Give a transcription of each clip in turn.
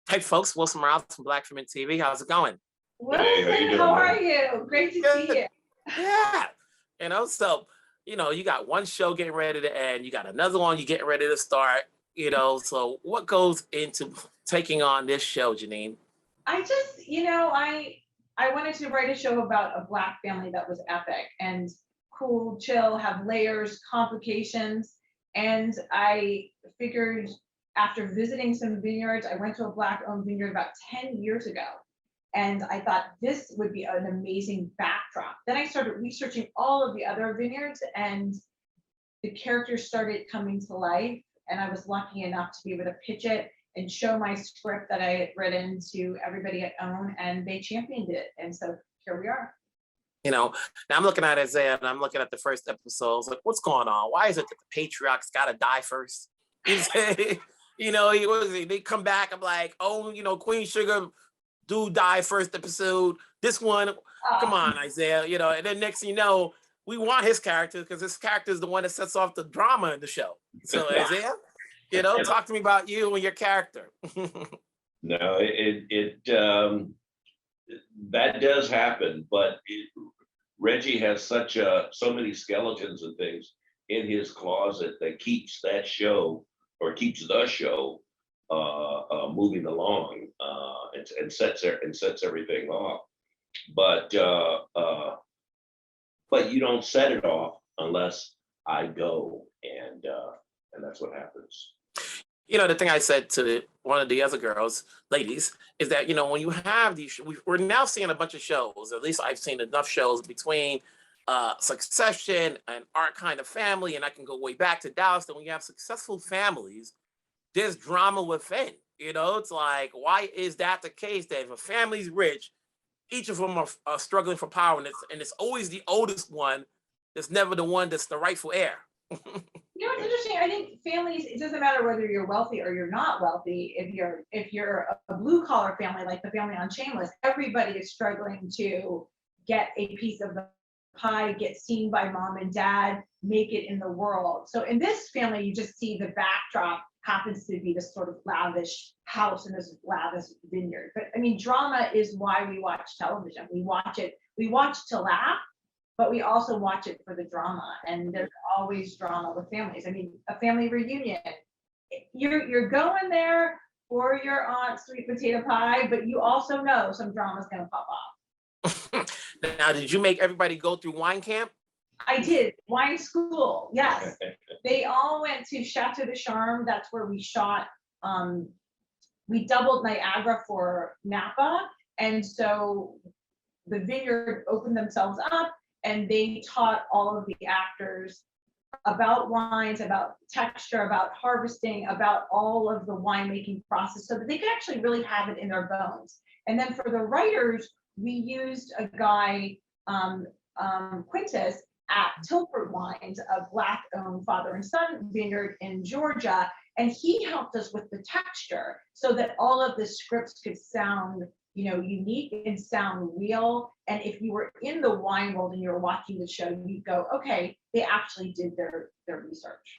Hey folks, Wilson Morales from Black Film TV. How's it going? Wilson, how are you? Great to see you. Yeah. So, you got one show getting ready to end, you got another one you're getting ready to start, so what goes into taking on this show, Janine? I just, I wanted to write a show about a Black family that was epic and cool, chill, have layers, complications. And I figured after visiting some vineyards, I went to a Black-owned vineyard about 10 years ago. And I thought this would be an amazing backdrop. Then I started researching all of the other vineyards, and the characters started coming to life. And I was lucky enough to be able to pitch it and show my script that I had written to everybody at OWN, and they championed it. And so here we are. Now I'm looking at Isiah and I'm looking at the first episode. I was like, what's going on? Why is it that the patriarchs gotta die first? They come back. I'm like, oh, Queen Sugar do die first episode. This one, come on, Isiah, and then next thing you know, we want his character because his character is the one that sets off the drama in the show. So Isiah, talk to me about you and your character. No, that does happen, but Reggie has so many skeletons and things in his closet that keeps that show or keeps the show moving along and sets everything off. But you don't set it off unless I go, and that's what happens. The thing I said to one of the other ladies, is that, when you have these, we're now seeing a bunch of shows, at least I've seen enough shows between Succession and Our Kind of Family, and I can go way back to Dallas, that when you have successful families, there's drama within. It's like, why is that the case, that if a family's rich, each of them are struggling for power, and it's always the oldest one that's never the one that's the rightful heir. It's interesting. I think families, it doesn't matter whether you're wealthy or you're not wealthy. If you're a blue collar family, like the family on Shameless, everybody is struggling to get a piece of the pie, get seen by mom and dad, make it in the world. So in this family, you just see the backdrop happens to be this sort of lavish house and this lavish vineyard. But I mean, drama is why we watch television. We watch to laugh, but we also watch it for the drama, and there's always drama with families. I mean, a family reunion, you're going there for your aunt's sweet potato pie, but you also know some drama's gonna pop off. Now, did you make everybody go through wine camp? I did. Wine school, yes. They all went to Chateau de Charme. That's where we shot. We doubled Niagara for Napa, and so the vineyard opened themselves up, and they taught all of the actors about wines, about texture, about harvesting, about all of the winemaking process, so that they could actually really have it in their bones. And then for the writers, we used a guy, Quintus, at Tilford Wines, a Black-owned father and son vineyard in Georgia, and he helped us with the texture so that all of the scripts could sound unique and sound real. And if you were in the wine world and you were watching the show, you'd go, okay, they actually did their research.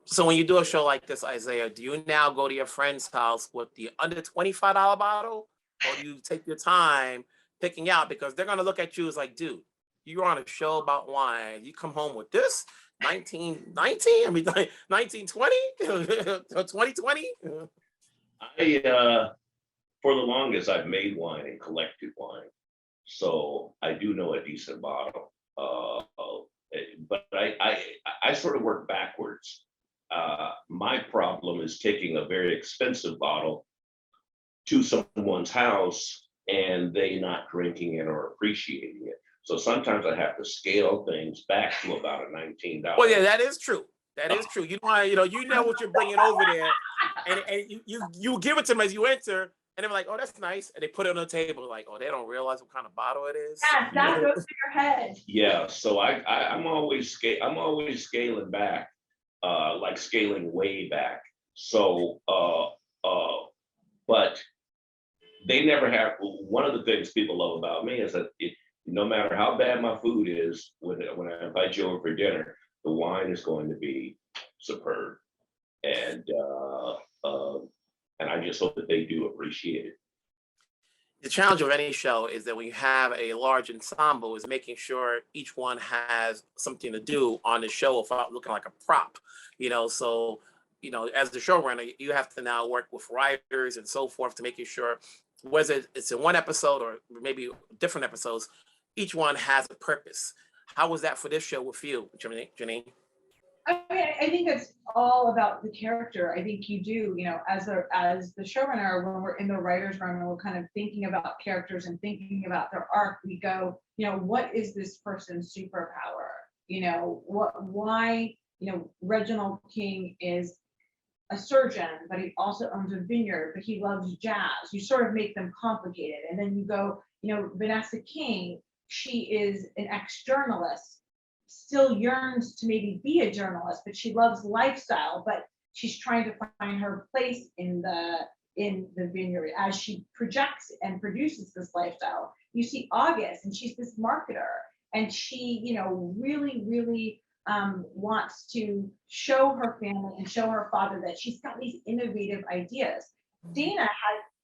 So when you do a show like this, Isiah, do you now go to your friend's house with the under $25 bottle, or do you take your time picking out, because they're going to look at you as like, dude, you're on a show about wine, you come home with this 1919, I mean 1920, 2020? For the longest, I've made wine and collected wine, so I do know a decent bottle. But I sort of work backwards. My problem is taking a very expensive bottle to someone's house and they not drinking it or appreciating it. So sometimes I have to scale things back to about a $19. Well, yeah, that is true. That is true. You know what you're bringing over there, and you give it to them as you enter. And they're like, oh, that's nice. And they put it on the table, like, oh, they don't realize what kind of bottle it is. Yeah, that goes to your head. Yeah, so I'm always scaling back, like scaling way back. So, but they never have. One of the things people love about me is that no matter how bad my food is, when I invite you over for dinner, the wine is going to be superb. And And I just hope that they do appreciate it. The challenge of any show is that when you have a large ensemble, is making sure each one has something to do on the show without looking like a prop. So as the showrunner, you have to now work with writers and so forth to making sure, whether it's in one episode or maybe different episodes, each one has a purpose. How was that for this show with you, Janine? I mean, I think it's all about the character. I think you do, as the showrunner, when we're in the writer's room and we're kind of thinking about characters and thinking about their arc, we go, what is this person's superpower? Why, Reginald King is a surgeon, but he also owns a vineyard, but he loves jazz. You sort of make them complicated. And then you go, Vanessa King, she is an ex-journalist, still yearns to maybe be a journalist, but she loves lifestyle, but she's trying to find her place in the vineyard as she projects and produces this lifestyle. You see August, and she's this marketer, and she, really, really wants to show her family and show her father that she's got these innovative ideas. Dana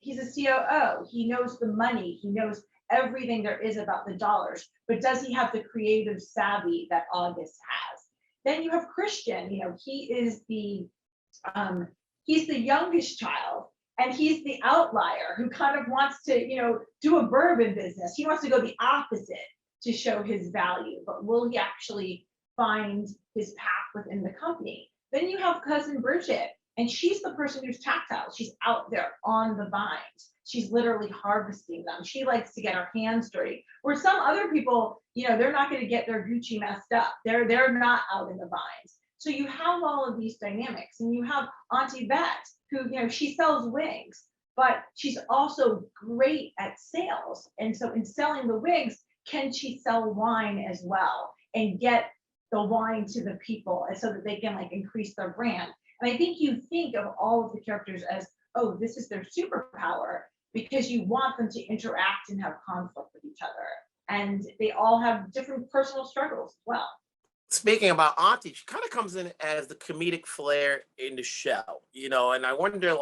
he's a COO. He knows the money. He knows everything there is about the dollars, but does he have the creative savvy that August has? Then you have Christian, he is he's the youngest child, and he's the outlier who kind of wants to, do a bourbon business. He wants to go the opposite to show his value, but will he actually find his path within the company? Then you have cousin Bridget, and she's the person who's tactile. She's out there on the vines. She's literally harvesting them. She likes to get her hands dirty. Where some other people, they're not going to get their Gucci messed up. They're not out in the vines. So you have all of these dynamics, and you have Auntie Bet, who, she sells wigs, but she's also great at sales. And so in selling the wigs, can she sell wine as well and get the wine to the people, and so that they can increase their brand? And I think you think of all of the characters as, oh, this is their superpower, because you want them to interact and have conflict with each other. And they all have different personal struggles as well. Speaking about Auntie, she kind of comes in as the comedic flair in the show, and I wonder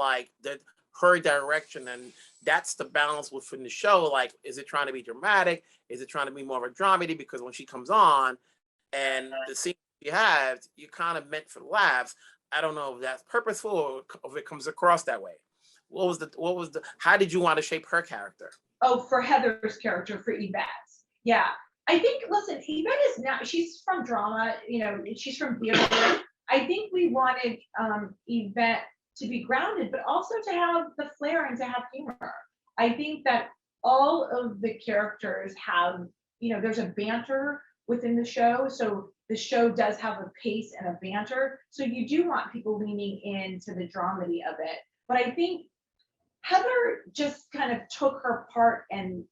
her direction, and that's the balance within the show. Is it trying to be dramatic? Is it trying to be more of a dramedy? Because when she comes on and the scene she has, you kind of meant for laughs. I don't know if that's purposeful or if it comes across that way. How did you want to shape her character? Oh, for Heather's character, for Yvette. Yeah. I think, listen, Yvette is not, she's from drama, she's from theater. I think we wanted Yvette to be grounded, but also to have the flair and to have humor. I think that all of the characters have, there's a banter within the show. So the show does have a pace and a banter. So you do want people leaning into the dramedy of it. But I think Heather just kind of took her part and,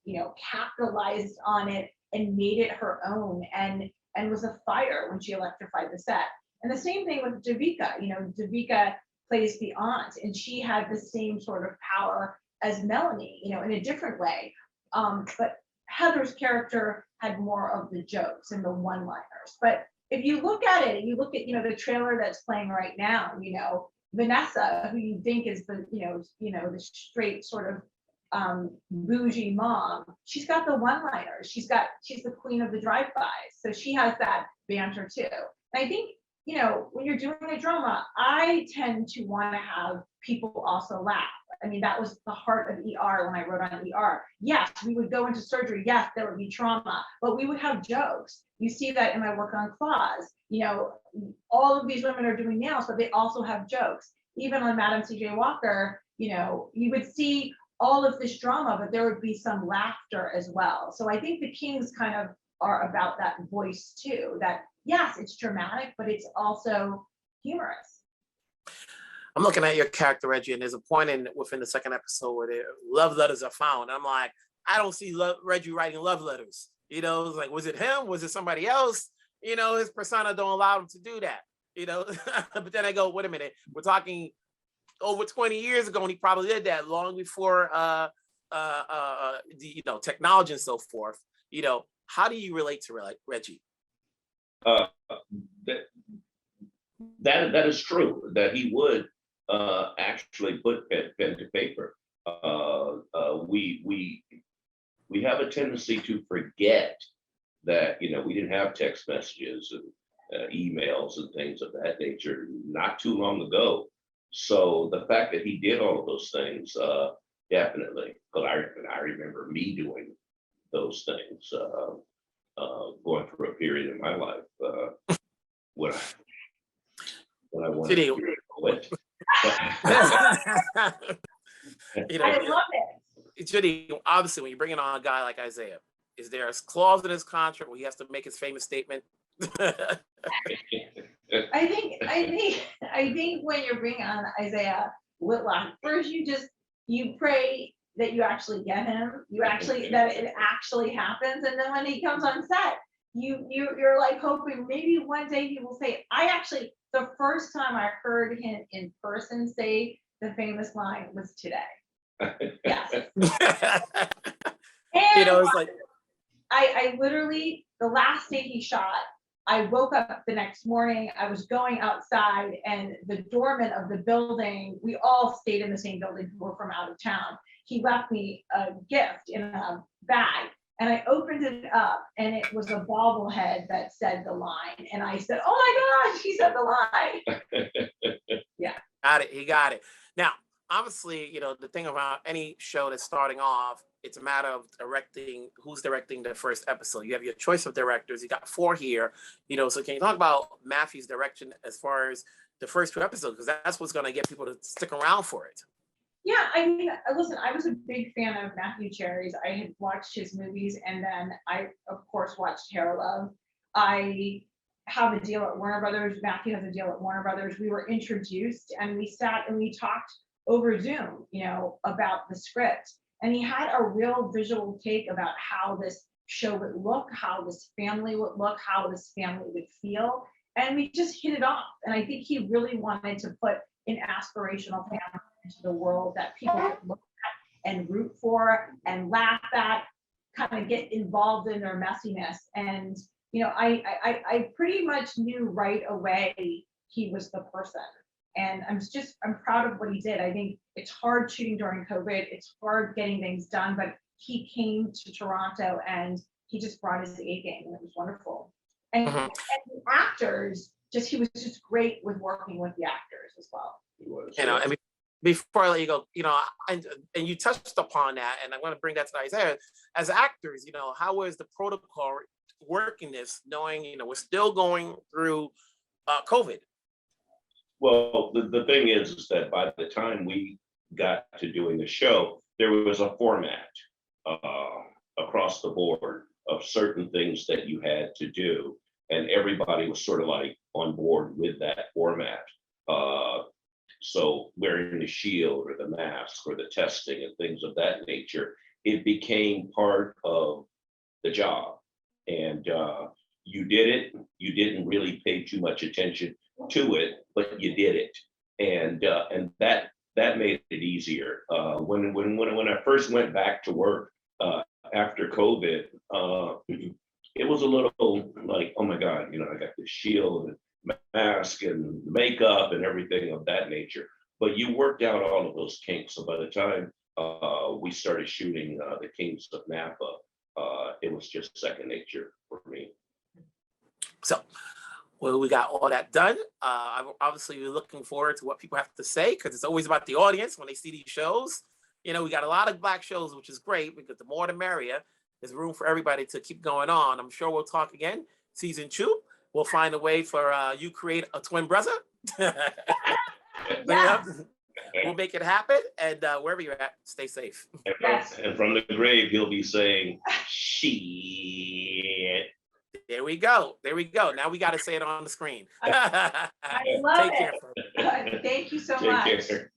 capitalized on it and made it her own, and was a fire when she electrified the set. And the same thing with Davika. Davika plays the aunt, and she had the same sort of power as Melanie, in a different way. But Heather's character had more of the jokes and the one-liners. But if you look at it, and you look at, the trailer that's playing right now, Vanessa, who you think is the, the straight sort of bougie mom, she's got the one-liners. She's the queen of the drive-bys. So she has that banter too. And I think, when you're doing a drama, I tend to want to have people also laugh. I mean, that was the heart of ER when I wrote on ER. Yes, we would go into surgery. Yes, there would be trauma, but we would have jokes. You see that in my work on Claws. All of these women are doing nails, but they also have jokes. Even on Madam C.J. Walker, you would see all of this drama, but there would be some laughter as well. So I think the Kings kind of are about that voice too, that yes, it's dramatic, but it's also humorous. I'm looking at your character, Reggie, and there's a point within the second episode where love letters are found. I'm like, I don't see Reggie writing love letters. Was it him? Was it somebody else? His persona don't allow him to do that. But then I go, wait a minute, we're talking over 20 years ago, and he probably did that long before the technology and so forth. How do you relate to Reggie? That is true, that he would actually put pen to paper. We have a tendency to forget that, you know, we didn't have text messages and emails and things of that nature not too long ago. So the fact that he did all of those things, definitely, because I remember me doing those things, going through a period in my life when I wanted Judy, to quit. you know, I love it. Judy, obviously, when you're bringing on a guy like Isiah, is there a clause in his contract where he has to make his famous statement? I think when you're bringing on Isiah Whitlock, first you pray that you actually get him, that it actually happens, and then when he comes on set, you're like hoping maybe one day he will say, the first time I heard him in person say the famous line was today. Yes. You know, And it's like, I literally, the last day he shot, I woke up the next morning, I was going outside, and the doorman of the building, we all stayed in the same building, who were from out of town. He left me a gift in a bag, and I opened it up, and it was a bobblehead that said the line. And I said, oh my gosh, he said the line. Yeah. got it. He got it. Now, obviously, you know, the thing about any show that's starting off, it's a matter of directing, who's directing the first episode. You have your choice of directors. You got 4 here, you know, so can you talk about Matthew's direction as far as the first 2 episodes? Because that's what's going to get people to stick around for it. Yeah, I mean, listen, I was a big fan of Matthew Cherry's. I had watched his movies, and then I, of course, watched Hair Love. I have a deal at Warner Brothers. Matthew has a deal at Warner Brothers. We were introduced, and we sat and we talked over Zoom, you know, about the script. And he had a real visual take about how this show would look, how this family would look, how this family would feel. And we just hit it off. And I think he really wanted to put an aspirational family into the world that people could look at and root for and laugh at, kind of get involved in their messiness. And, you know, I pretty much knew right away he was the person. And I'm proud of what he did. I think it's hard shooting during COVID. It's hard getting things done, but he came to Toronto and he just brought his A game, and it was wonderful. And, Mhm. and the actors, he was just great with working with the actors as well. You know, and before I let you go, you know, and you touched upon that, and I want to bring that to Isiah. As actors, you know, how is the protocol working this, knowing, you know, we're still going through COVID? Well, the thing is that by the time we got to doing the show, there was a format across the board of certain things that you had to do, and everybody was sort of like on board with that format. So wearing the shield or the mask or the testing and things of that nature, it became part of the job. And you did it. You didn't really pay too much attention to it, but you did it. And that made it easier. When I first went back to work after COVID, it was a little like, oh my God, you know, I got this shield and mask and makeup and everything of that nature. But you worked out all of those kinks. So by the time we started shooting The Kings of Napa, it was just second nature for me. So, well, we got all that done. Obviously, we're looking forward to what people have to say, because it's always about the audience when they see these shows. You know, we got a lot of Black shows, which is great, because the more the merrier. There's room for everybody to keep going on. I'm sure we'll talk again. Season 2, we'll find a way for you create a twin brother. Yeah. We'll make it happen. And wherever you're at, stay safe. And from the grave, he'll be saying, shit. There we go. There we go. Now we got to say it on the screen. I love Take care, it. folks. Thank you so Take much. care.